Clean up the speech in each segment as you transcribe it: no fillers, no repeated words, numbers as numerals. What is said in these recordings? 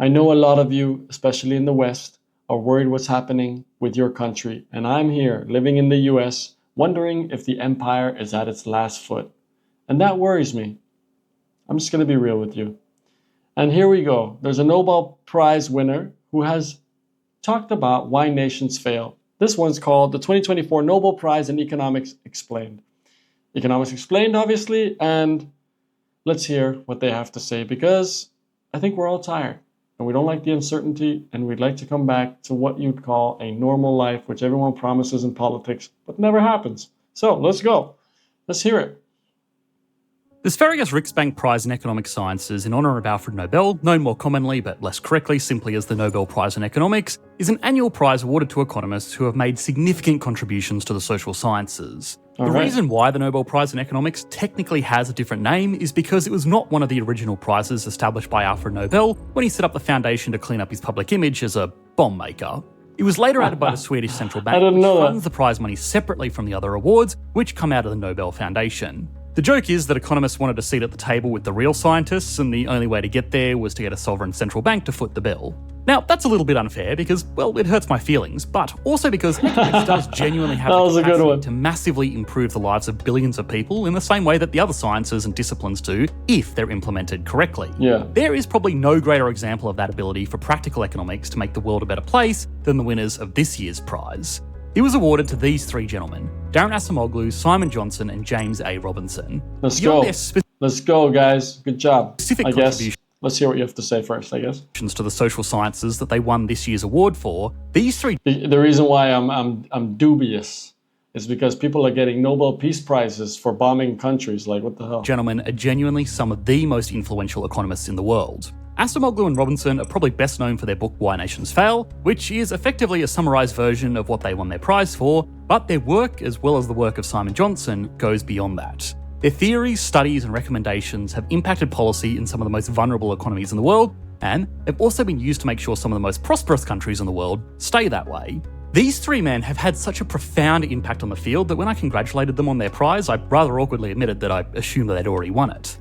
I know a lot of you, especially in the West, are worried what's happening with your country, and I'm here, living in the US, wondering if the empire is at its last foot. And that worries me. I'm just going to be real with you. And here we go. There's a Nobel Prize winner who has talked about why nations fail. This one's called the 2024 Nobel Prize in Economics Explained. Economics Explained, obviously, and let's hear what they have to say, because I think we're all tired and we don't like the uncertainty, and we'd like to come back to what you'd call a normal life, which everyone promises in politics, but never happens. So let's go. Let's hear it. The Sverigers Riksbank Prize in Economic Sciences in honour of Alfred Nobel, known more commonly but less correctly simply as the Nobel Prize in Economics, is an annual prize awarded to economists who have made significant contributions to the social sciences. The reason why the Nobel Prize in Economics technically has a different name is because it was not one of the original prizes established by Alfred Nobel when he set up the foundation to clean up his public image as a bomb maker. It was later added by the Swedish central bank, which funds the prize money separately from the other awards, which come out of the Nobel Foundation. The joke is that economists wanted a seat at the table with the real scientists, and the only way to get there was to get a sovereign central bank to foot the bill. Now, that's a little bit unfair because, well, it hurts my feelings, but also because economics does genuinely have the capacity to massively improve the lives of billions of people in the same way that the other sciences and disciplines do if they're implemented correctly. There is probably no greater example of that ability for practical economics to make the world a better place than the winners of this year's prize. It was awarded to these three gentlemen: Daron Acemoglu, Simon Johnson, and James A. Robinson. Let's go, guys. Good job. I guess. Let's hear what you have to say first, I guess. To the social sciences that they won this year's award for, these three... The reason why I'm dubious is because people are getting Nobel Peace Prizes for bombing countries. Like, what the hell? Gentlemen are genuinely some of the most influential economists in the world. Acemoglu and Robinson are probably best known for their book Why Nations Fail, which is effectively a summarised version of what they won their prize for, but their work, as well as the work of Simon Johnson, goes beyond that. Their theories, studies and recommendations have impacted policy in some of the most vulnerable economies in the world, and they've also been used to make sure some of the most prosperous countries in the world stay that way. These three men have had such a profound impact on the field that when I congratulated them on their prize, I rather awkwardly admitted that I assumed that they'd already won it.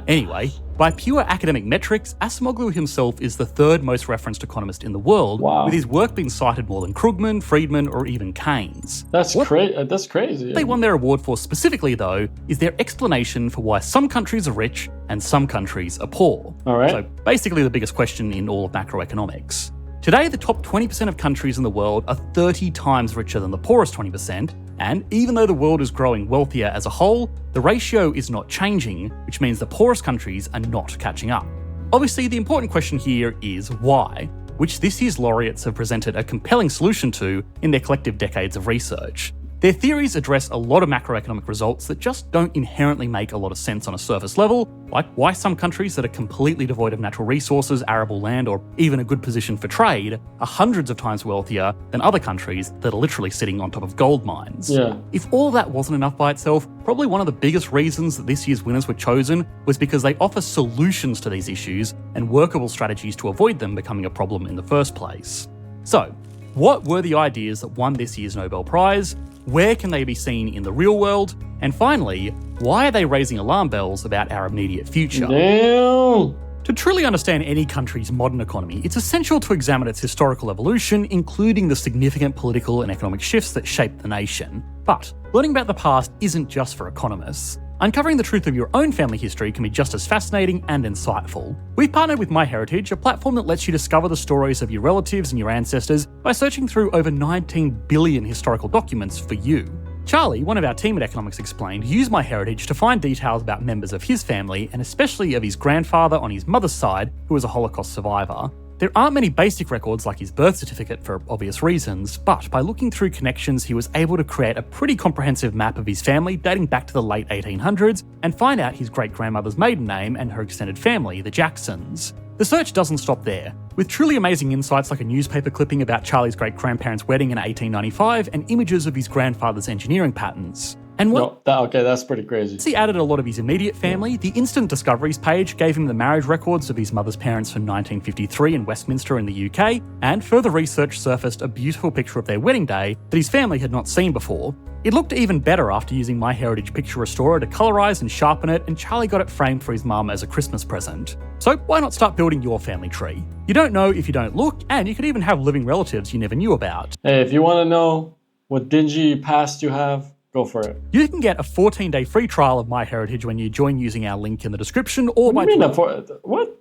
Anyway, by pure academic metrics, Acemoglu himself is the third most referenced economist in the world, with his work being cited more than Krugman, Friedman, or even Keynes. That's crazy. They won their award for specifically, though, is their explanation for why some countries are rich and some countries are poor. So basically the biggest question in all of macroeconomics. Today, the top 20% of countries in the world are 30 times richer than the poorest 20%, and even though the world is growing wealthier as a whole, the ratio is not changing, which means the poorest countries are not catching up. Obviously, the important question here is why, which this year's laureates have presented a compelling solution to in their collective decades of research. Their theories address a lot of macroeconomic results that just don't inherently make a lot of sense on a surface level, like why some countries that are completely devoid of natural resources, arable land, or even a good position for trade are hundreds of times wealthier than other countries that are literally sitting on top of gold mines. If all that wasn't enough by itself, probably one of the biggest reasons that this year's winners were chosen was because they offer solutions to these issues and workable strategies to avoid them becoming a problem in the first place. So, what were the ideas that won this year's Nobel Prize? Where can they be seen in the real world? And finally, why are they raising alarm bells about our immediate future? To truly understand any country's modern economy, it's essential to examine its historical evolution, including the significant political and economic shifts that shaped the nation. But learning about the past isn't just for economists. Uncovering the truth of your own family history can be just as fascinating and insightful. We've partnered with MyHeritage, a platform that lets you discover the stories of your relatives and your ancestors by searching through over 19 billion historical documents for you. Charlie, one of our team at Economics Explained, used MyHeritage to find details about members of his family, and especially of his grandfather on his mother's side, who was a Holocaust survivor. There aren't many basic records like his birth certificate for obvious reasons, but by looking through connections he was able to create a pretty comprehensive map of his family dating back to the late 1800s and find out his great-grandmother's maiden name and her extended family, the Jacksons. The search doesn't stop there. With truly amazing insights like a newspaper clipping about Charlie's great-grandparents' wedding in 1895 and images of his grandfather's engineering patents. And that's pretty crazy. He added a lot of his immediate family. The Instant Discoveries page gave him the marriage records of his mother's parents from 1953 in Westminster in the UK, and further research surfaced a beautiful picture of their wedding day that his family had not seen before. It looked even better after using MyHeritage Picture Restorer to colorise and sharpen it, and Charlie got it framed for his mum as a Christmas present. So why not start building your family tree? You don't know if you don't look, and you could even have living relatives you never knew about. Hey, if you want to know what dingy past you have, go for it. You can get a 14-day free trial of MyHeritage when you join using our link in the description or by... What?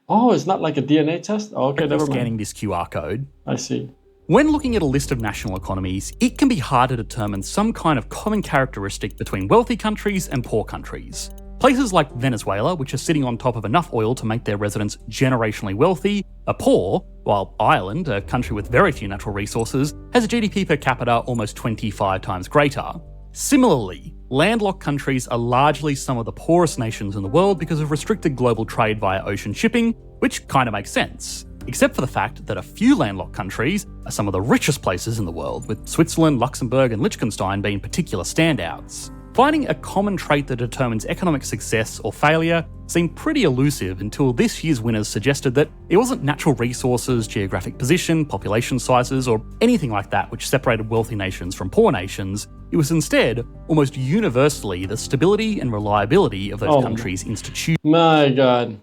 Oh, it's not like a DNA test? Oh, okay, never mind. Scanning this QR code. I see. When looking at a list of national economies, it can be hard to determine some kind of common characteristic between wealthy countries and poor countries. Places like Venezuela, which are sitting on top of enough oil to make their residents generationally wealthy, are poor, while Ireland, a country with very few natural resources, has a GDP per capita almost 25 times greater. Similarly, landlocked countries are largely some of the poorest nations in the world because of restricted global trade via ocean shipping, which kind of makes sense. Except for the fact that a few landlocked countries are some of the richest places in the world, with Switzerland, Luxembourg and Liechtenstein being particular standouts. Finding a common trait that determines economic success or failure seemed pretty elusive until this year's winners suggested that it wasn't natural resources, geographic position, population sizes, or anything like that which separated wealthy nations from poor nations. It was instead, almost universally, the stability and reliability of those countries' institutions. My God.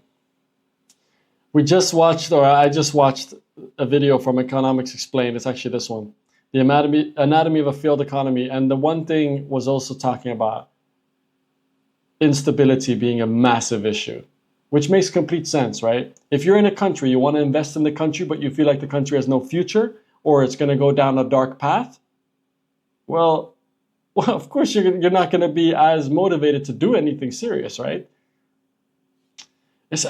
I just watched a video from Economics Explained. It's actually this one. The anatomy of a failed economy. And the one thing was also talking about instability being a massive issue, which makes complete sense, right? If you're in a country, you want to invest in the country, but you feel like the country has no future or it's going to go down a dark path, well, of course you're not going to be as motivated to do anything serious, right? It's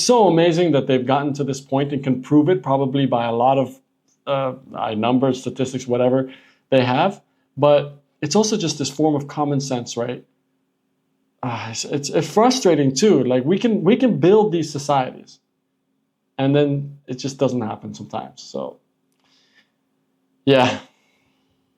so amazing that they've gotten to this point and can prove it probably by a lot of numbers, statistics, whatever they have. But it's also just this form of common sense, right? It's frustrating too. Like we can build these societies, and then it just doesn't happen sometimes. So yeah.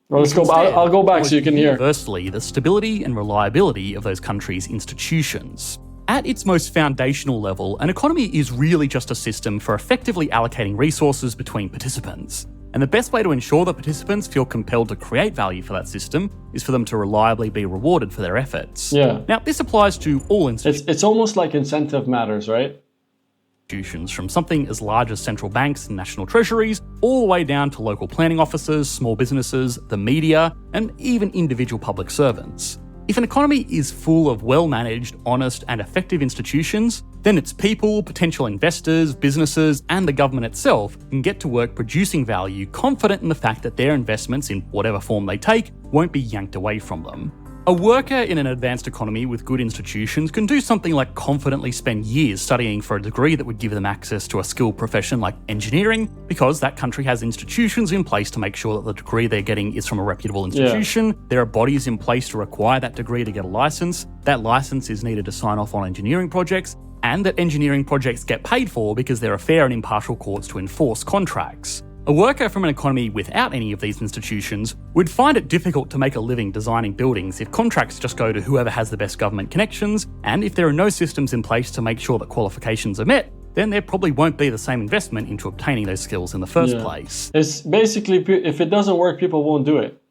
Well, let's go. I'll go back so you can hear. Universally, the stability and reliability of those countries' institutions. At its most foundational level, an economy is really just a system for effectively allocating resources between participants. And the best way to ensure that participants feel compelled to create value for that system is for them to reliably be rewarded for their efforts. Yeah. Now, this applies to all institutions. It's almost like incentive matters, right? From something as large as central banks and national treasuries, all the way down to local planning officers, small businesses, the media, and even individual public servants. If an economy is full of well-managed, honest, and effective institutions, then its people, potential investors, businesses, and the government itself can get to work producing value, confident in the fact that their investments, in whatever form they take, won't be yanked away from them. A worker in an advanced economy with good institutions can do something like confidently spend years studying for a degree that would give them access to a skilled profession like engineering, because that country has institutions in place to make sure that the degree they're getting is from a reputable institution. Yeah. There are bodies in place to require that degree to get a license. That license is needed to sign off on engineering projects, and that engineering projects get paid for because there are fair and impartial courts to enforce contracts. A worker from an economy without any of these institutions would find it difficult to make a living designing buildings if contracts just go to whoever has the best government connections, and if there are no systems in place to make sure that qualifications are met, then there probably won't be the same investment into obtaining those skills in the first place. It's basically, if it doesn't work, people won't do it.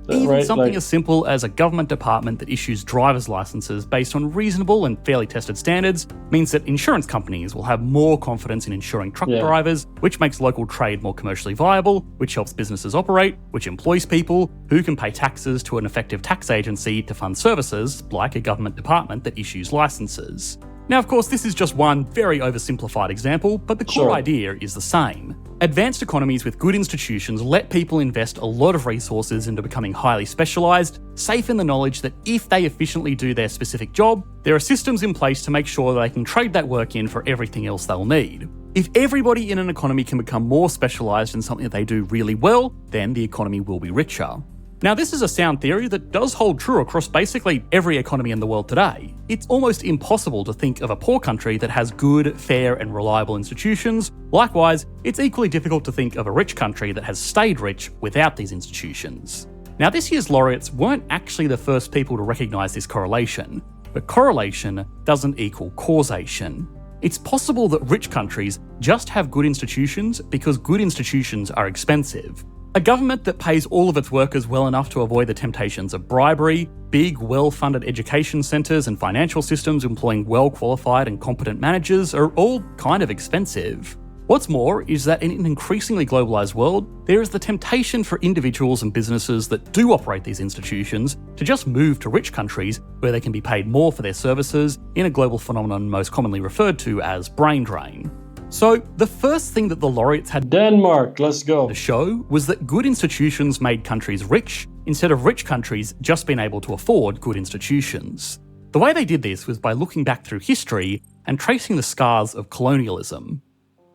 Even something as simple as a government department that issues driver's licenses based on reasonable and fairly tested standards means that insurance companies will have more confidence in insuring truck drivers, which makes local trade more commercially viable, which helps businesses operate, which employs people who can pay taxes to an effective tax agency to fund services like a government department that issues licenses. Now, of course, this is just one very oversimplified example, but the core idea is the same. Advanced economies with good institutions let people invest a lot of resources into becoming highly specialised, safe in the knowledge that if they efficiently do their specific job, there are systems in place to make sure that they can trade that work in for everything else they'll need. If everybody in an economy can become more specialised in something that they do really well, then the economy will be richer. Now, this is a sound theory that does hold true across basically every economy in the world today. It's almost impossible to think of a poor country that has good, fair, and reliable institutions. Likewise, it's equally difficult to think of a rich country that has stayed rich without these institutions. Now, this year's laureates weren't actually the first people to recognise this correlation, but correlation doesn't equal causation. It's possible that rich countries just have good institutions because good institutions are expensive. A government that pays all of its workers well enough to avoid the temptations of bribery, big, well-funded education centres and financial systems employing well-qualified and competent managers are all kind of expensive. What's more is that in an increasingly globalised world, there is the temptation for individuals and businesses that do operate these institutions to just move to rich countries where they can be paid more for their services in a global phenomenon most commonly referred to as brain drain. So the first thing that the laureates had Denmark, let's go. to show was that good institutions made countries rich instead of rich countries just being able to afford good institutions. The way they did this was by looking back through history and tracing the scars of colonialism.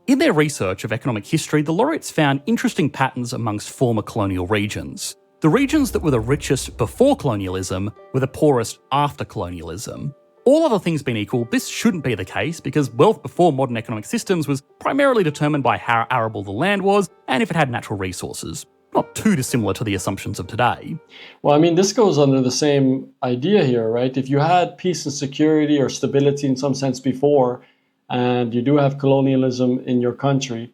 In their research of economic history, the laureates found interesting patterns amongst former colonial regions. The regions that were the richest before colonialism were the poorest after colonialism. All other things being equal, this shouldn't be the case because wealth before modern economic systems was primarily determined by how arable the land was and if it had natural resources. Not too dissimilar to the assumptions of today. Well, I mean, this goes under the same idea here, right? If you had peace and security or stability in some sense before, and you do have colonialism in your country,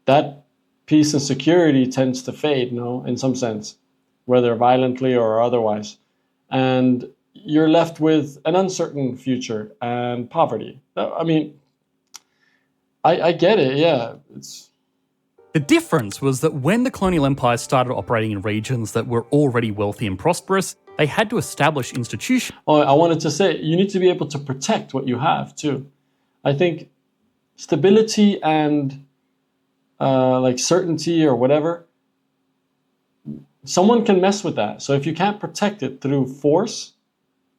that peace and security tends to fade, in some sense, whether violently or otherwise. And you're left with an uncertain future and poverty. I mean, I get it, yeah. The difference was that when the colonial empires started operating in regions that were already wealthy and prosperous, they had to establish institutions. Oh, I wanted to say, you need to be able to protect what you have too. I think stability and certainty or whatever, someone can mess with that. So if you can't protect it through force,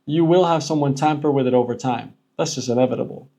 you will have someone tamper with it over time. That's just inevitable.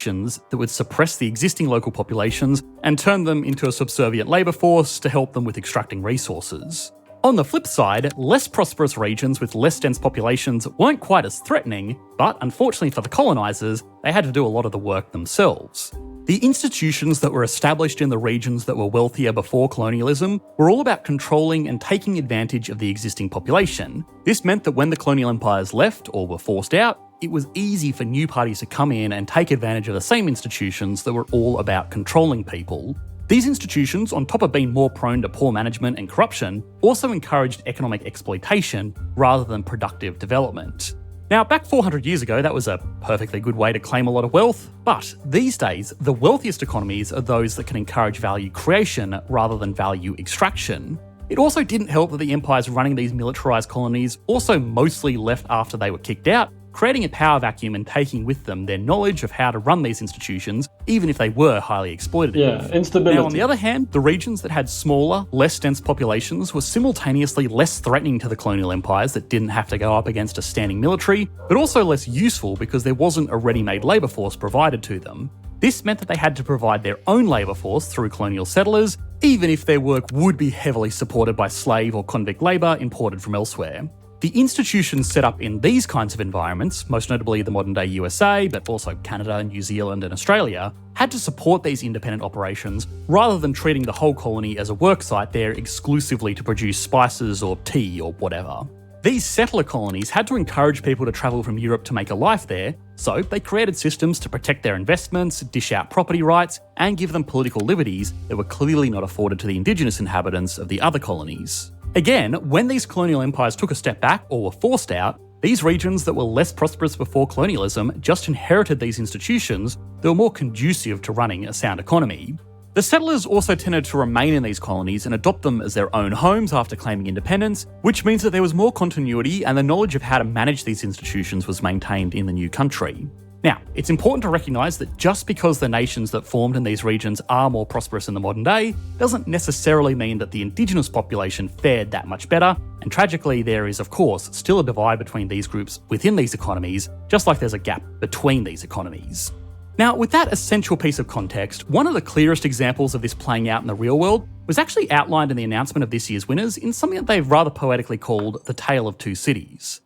That would suppress the existing local populations and turn them into a subservient labour force to help them with extracting resources. On the flip side, less prosperous regions with less dense populations weren't quite as threatening, but unfortunately for the colonisers, they had to do a lot of the work themselves. The institutions that were established in the regions that were wealthier before colonialism were all about controlling and taking advantage of the existing population. This meant that when the colonial empires left or were forced out, it was easy for new parties to come in and take advantage of the same institutions that were all about controlling people. These institutions, on top of being more prone to poor management and corruption, also encouraged economic exploitation rather than productive development. Now, back 400 years ago, that was a perfectly good way to claim a lot of wealth, but these days, the wealthiest economies are those that can encourage value creation rather than value extraction. It also didn't help that the empires running these militarised colonies also mostly left after they were kicked out, creating a power vacuum and taking with them their knowledge of how to run these institutions, even if they were highly exploitative. Yeah, instability. Now, on the other hand, the regions that had smaller, less dense populations were simultaneously less threatening to the colonial empires that didn't have to go up against a standing military, but also less useful because there wasn't a ready-made labour force provided to them. This meant that they had to provide their own labour force through colonial settlers, even if their work would be heavily supported by slave or convict labour imported from elsewhere. The institutions set up in these kinds of environments, most notably the modern-day USA, but also Canada, New Zealand and Australia, had to support these independent operations rather than treating the whole colony as a work site there exclusively to produce spices or tea or whatever. These settler colonies had to encourage people to travel from Europe to make a life there, so they created systems to protect their investments, dish out property rights, and give them political liberties that were clearly not afforded to the indigenous inhabitants of the other colonies. Again, when these colonial empires took a step back or were forced out, these regions that were less prosperous before colonialism just inherited these institutions that were more conducive to running a sound economy. The settlers also tended to remain in these colonies and adopt them as their own homes after claiming independence, which means that there was more continuity and the knowledge of how to manage these institutions was maintained in the new country. Now, it's important to recognise that just because the nations that formed in these regions are more prosperous in the modern day, doesn't necessarily mean that the indigenous population fared that much better, and tragically there is of course still a divide between these groups within these economies, just like there's a gap between these economies. Now, with that essential piece of context, one of the clearest examples of this playing out in the real world was actually outlined in the announcement of this year's winners in something that they've rather poetically called the Tale of Two Cities.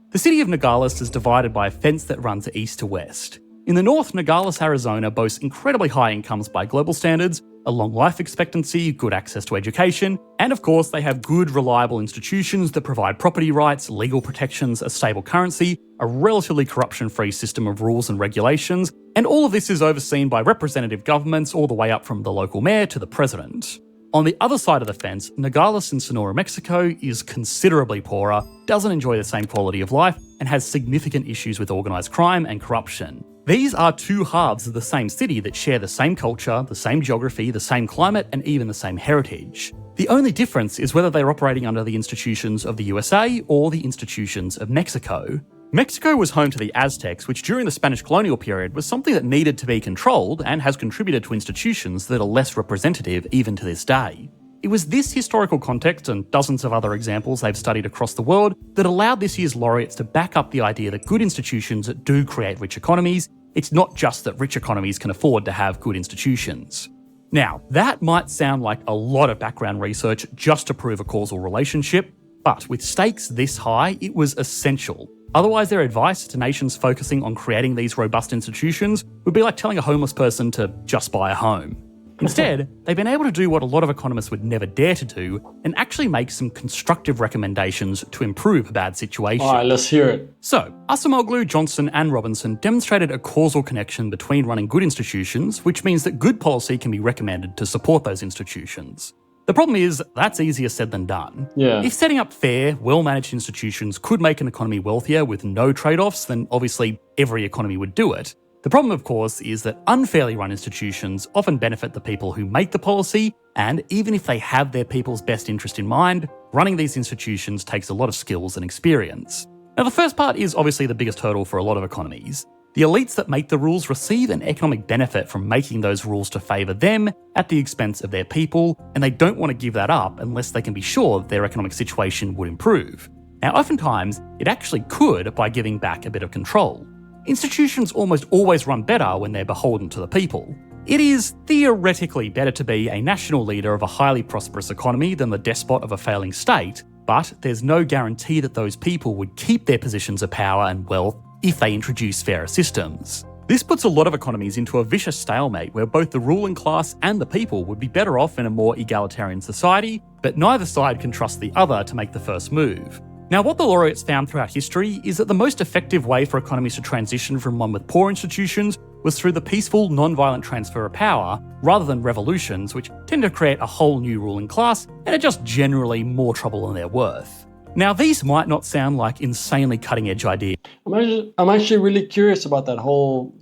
The city of Nogales is divided by a fence that runs east to west. In the north, Nogales, Arizona boasts incredibly high incomes by global standards, a long life expectancy, good access to education, and of course they have good, reliable institutions that provide property rights, legal protections, a stable currency, a relatively corruption-free system of rules and regulations, and all of this is overseen by representative governments all the way up from the local mayor to the president. On the other side of the fence, Nogales in Sonora, Mexico is considerably poorer, doesn't enjoy the same quality of life, and has significant issues with organised crime and corruption. These are two halves of the same city that share the same culture, the same geography, the same climate, and even the same heritage. The only difference is whether they're operating under the institutions of the USA or the institutions of Mexico. Mexico was home to the Aztecs, which during the Spanish colonial period was something that needed to be controlled and has contributed to institutions that are less representative even to this day. It was this historical context and dozens of other examples they've studied across the world that allowed this year's laureates to back up the idea that good institutions do create rich economies. It's not just that rich economies can afford to have good institutions. Now, that might sound like a lot of background research just to prove a causal relationship, but with stakes this high, it was essential. Otherwise, their advice to nations focusing on creating these robust institutions would be like telling a homeless person to just buy a home. Instead, they've been able to do what a lot of economists would never dare to do and actually make some constructive recommendations to improve a bad situation. All right, let's hear it. So, Acemoglu, Johnson and Robinson demonstrated a causal connection between running good institutions, which means that good policy can be recommended to support those institutions. The problem is, that's easier said than done. Yeah. If setting up fair, well-managed institutions could make an economy wealthier with no trade-offs, then obviously every economy would do it. The problem, of course, is that unfairly run institutions often benefit the people who make the policy, and even if they have their people's best interest in mind, running these institutions takes a lot of skills and experience. Now, the first part is obviously the biggest hurdle for a lot of economies. The elites that make the rules receive an economic benefit from making those rules to favour them at the expense of their people, and they don't want to give that up unless they can be sure that their economic situation would improve. Now, oftentimes, it actually could by giving back a bit of control. Institutions almost always run better when they're beholden to the people. It is theoretically better to be a national leader of a highly prosperous economy than the despot of a failing state, but there's no guarantee that those people would keep their positions of power and wealth if they introduce fairer systems. This puts a lot of economies into a vicious stalemate where both the ruling class and the people would be better off in a more egalitarian society, but neither side can trust the other to make the first move. Now, what the laureates found throughout history is that the most effective way for economies to transition from one with poor institutions was through the peaceful, non-violent transfer of power, rather than revolutions, which tend to create a whole new ruling class and are just generally more trouble than they're worth. Now, these might not sound like insanely cutting-edge ideas. I'm actually really curious about that whole,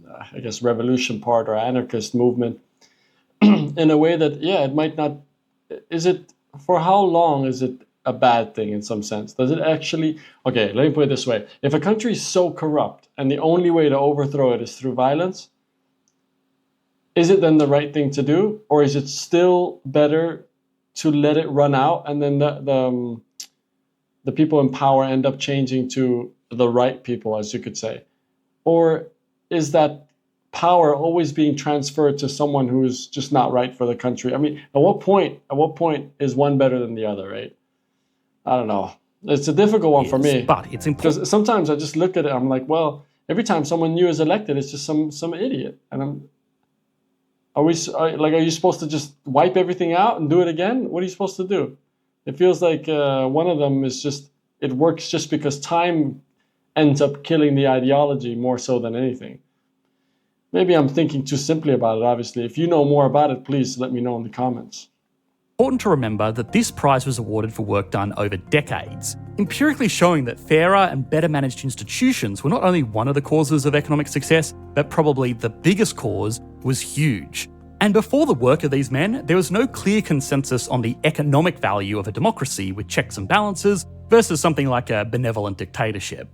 revolution part or anarchist movement in a way that, it might not... For how long is it a bad thing in some sense? Does it actually... Okay, let me put it this way. If a country is so corrupt and the only way to overthrow it is through violence, is it then the right thing to do? Or is it still better to let it run out and then the people in power end up changing to the right people, as you could say? Or is that power always being transferred to someone who's just not right for the country? I mean, at what point is one better than the other, right? I don't know. It's a difficult one for me. But it's important. Because sometimes I just look at it, I'm like, well, every time someone new is elected, it's just some idiot. And are you supposed to just wipe everything out and do it again? What are you supposed to do? It feels like one of them is just, it works just because time ends up killing the ideology more so than anything. Maybe I'm thinking too simply about it, obviously. If you know more about it, please let me know in the comments. Important to remember that this prize was awarded for work done over decades, empirically showing that fairer and better managed institutions were not only one of the causes of economic success, but probably the biggest cause was huge. And before the work of these men, there was no clear consensus on the economic value of a democracy with checks and balances versus something like a benevolent dictatorship.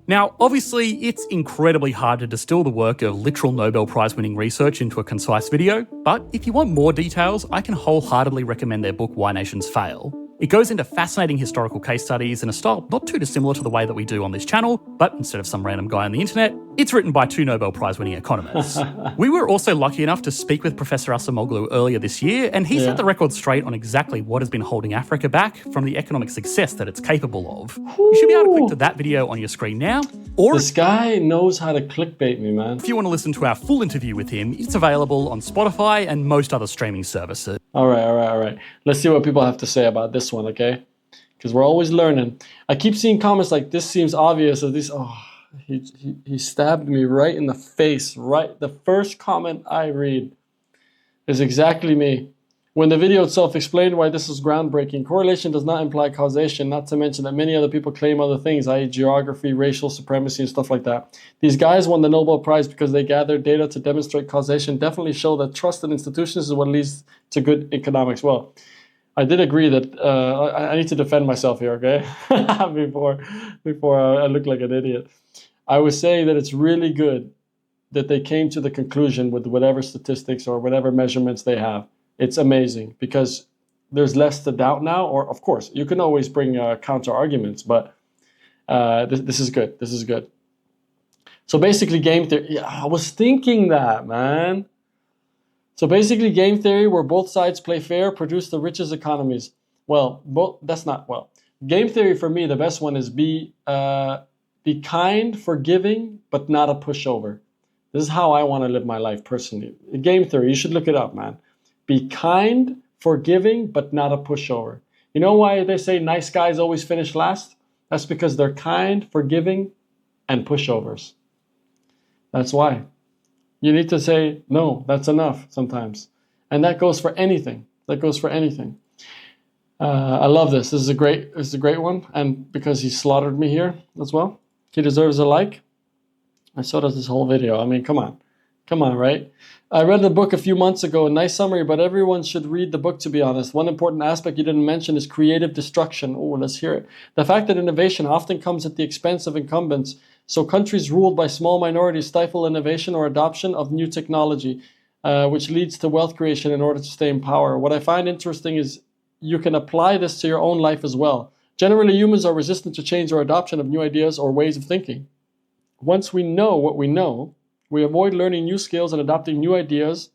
Now, obviously, it's incredibly hard to distill the work of literal Nobel Prize winning research into a concise video, but if you want more details, I can wholeheartedly recommend their book Why Nations Fail. It goes into fascinating historical case studies in a style not too dissimilar to the way that we do on this channel, but instead of some random guy on the internet, it's written by 2 Nobel Prize winning economists. We were also lucky enough to speak with Professor Acemoglu earlier this year, and he set the record straight on exactly what has been holding Africa back from the economic success that it's capable of. You should be able to click to that video on your screen now, or... This guy knows how to clickbait me, man. If you want to listen to our full interview with him, it's available on Spotify and most other streaming services. All right. Let's see what people have to say about this one, okay? Because we're always learning. I keep seeing comments like, this seems obvious, or this... Oh, he stabbed me right in the face, right? The first comment I read is exactly me. When the video itself explained why this is groundbreaking, correlation does not imply causation, not to mention that many other people claim other things, i.e. geography, racial supremacy, and stuff like that. These guys won the Nobel Prize because they gathered data to demonstrate causation, definitely show that trust in institutions is what leads to good economics. Well, I did agree that I need to defend myself here, okay? before I look like an idiot. I was saying that it's really good that they came to the conclusion with whatever statistics or whatever measurements they have. It's amazing because there's less to doubt now. Or, of course, you can always bring counter arguments, but this is good. This is good. So basically, game theory. Yeah, I was thinking that, man. So basically, game theory, where both sides play fair, produce the richest economies. Well, that's not well. Game theory for me, the best one is be kind, forgiving, but not a pushover. This is how I want to live my life personally. Game theory, you should look it up, man. Be kind, forgiving, but not a pushover. You know why they say nice guys always finish last? That's because they're kind, forgiving, and pushovers. That's why. You need to say, no, that's enough sometimes. And that goes for anything. That goes for anything. I love this. This is a great one. And because he slaughtered me here as well, he deserves a like. And so does this whole video. I mean, come on. Come on, right? I read the book a few months ago, a nice summary, but everyone should read the book, to be honest. One important aspect you didn't mention is creative destruction. Oh, let's hear it. The fact that innovation often comes at the expense of incumbents, so countries ruled by small minorities stifle innovation or adoption of new technology, which leads to wealth creation in order to stay in power. What I find interesting is you can apply this to your own life as well. Generally, humans are resistant to change or adoption of new ideas or ways of thinking. Once we know what we know, we avoid learning new skills and adopting new ideas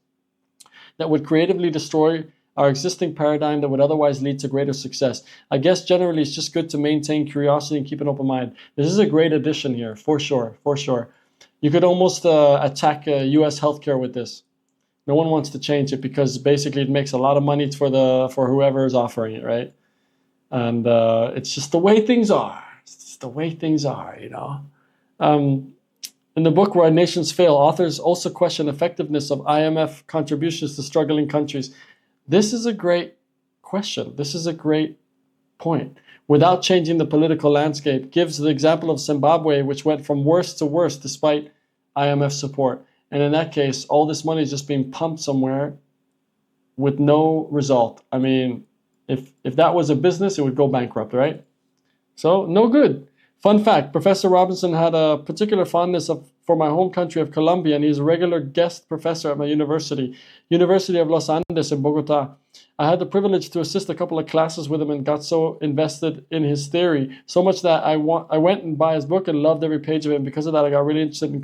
that would creatively destroy our existing paradigm that would otherwise lead to greater success. I guess generally it's just good to maintain curiosity and keep an open mind. This is a great addition here, for sure, for sure. You could almost attack U.S. healthcare with this. No one wants to change it because basically it makes a lot of money for whoever is offering it, right? And it's just the way things are. It's just the way things are, you know. In the book Why Nations Fail, authors also question effectiveness of IMF contributions to struggling countries. This is a great question. This is a great point. Without changing the political landscape, gives the example of Zimbabwe, which went from worst to worst despite IMF support. And in that case, all this money is just being pumped somewhere with no result. I mean, if that was a business, it would go bankrupt, right? So, no good. Fun fact, Professor Robinson had a particular fondness for my home country of Colombia, and he's a regular guest professor at my university, University of Los Andes in Bogota. I had the privilege to assist a couple of classes with him and got so invested in his theory, so much that I went and bought his book and loved every page of it. And because of that, I got really interested in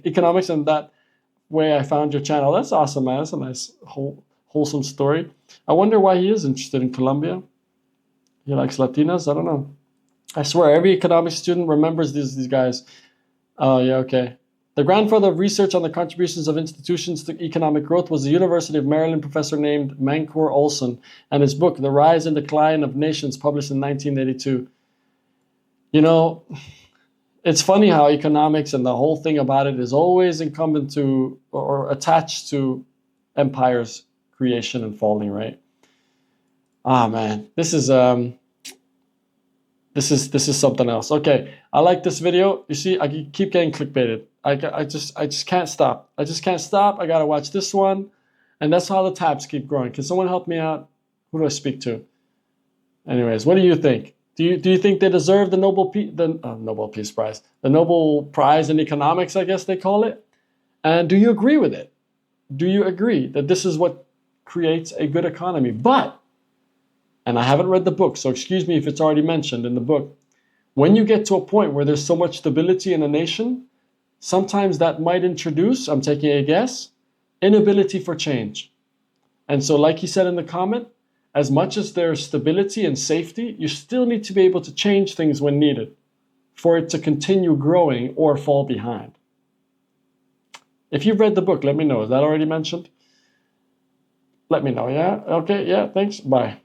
economics, and that way I found your channel. That's awesome, man. That's a nice, wholesome story. I wonder why he is interested in Colombia. He likes Latinas? I don't know. I swear, every economics student remembers these guys. Oh, yeah, okay. The grandfather of research on the contributions of institutions to economic growth was the University of Maryland professor named Mancur Olson, and his book, The Rise and Decline of Nations, published in 1982. You know, it's funny how economics and the whole thing about it is always incumbent to or attached to empires' creation and falling, right? Ah, man, this is something else. Okay, I like this video. You see, I keep getting clickbaited. I just can't stop. I just can't stop. I gotta watch this one, and that's how the tabs keep growing. Can someone help me out? Who do I speak to? Anyways, what do you think? Do you think they deserve the Nobel Peace Prize, the Nobel Prize in economics, I guess they call it? And do you agree with it? Do you agree that this is what creates a good economy? But, and I haven't read the book, so excuse me if it's already mentioned in the book, when you get to a point where there's so much stability in a nation, sometimes that might introduce, I'm taking a guess, inability for change. And so like he said in the comment, as much as there's stability and safety, you still need to be able to change things when needed for it to continue growing or fall behind. If you've read the book, let me know. Is that already mentioned? Let me know, yeah? Okay, yeah, thanks. Bye.